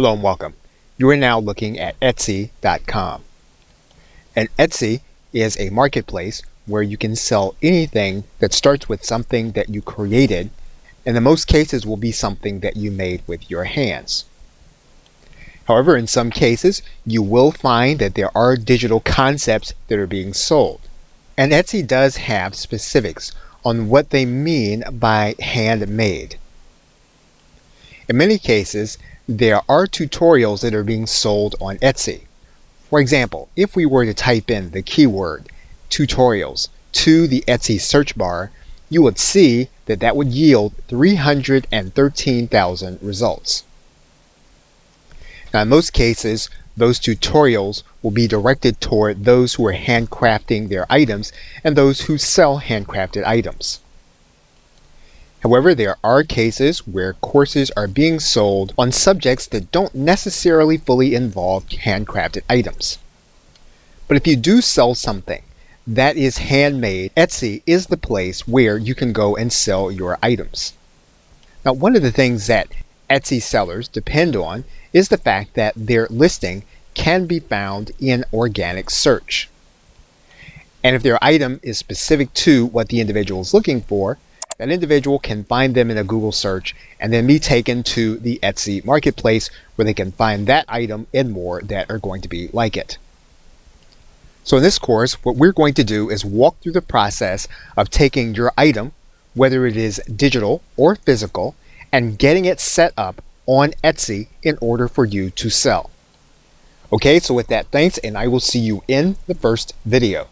Hello and welcome. You are now looking at Etsy.com. And Etsy is a marketplace where you can sell anything that starts with something that you created, and in most cases will be something that you made with your hands. However, in some cases, you will find that there are digital concepts that are being sold. And Etsy does have specifics on what they mean by handmade. In many cases, there are tutorials that are being sold on Etsy. For example, if we were to type in the keyword tutorials to the Etsy search bar, you would see that that would yield 313,000 results. Now, in most cases, those tutorials will be directed toward those who are handcrafting their items and those who sell handcrafted items. However, there are cases where courses are being sold on subjects that don't necessarily fully involve handcrafted items. But if you do sell something that is handmade, Etsy is the place where you can go and sell your items. Now, one of the things that Etsy sellers depend on is the fact that their listing can be found in organic search. And if their item is specific to what the individual is looking for, that individual can find them in a Google search and then be taken to the Etsy marketplace where they can find that item and more that are going to be like it. So in this course, what we're going to do is walk through the process of taking your item, whether it is digital or physical, and getting it set up on Etsy in order for you to sell. Okay, so with that, thanks, and I will see you in the first video.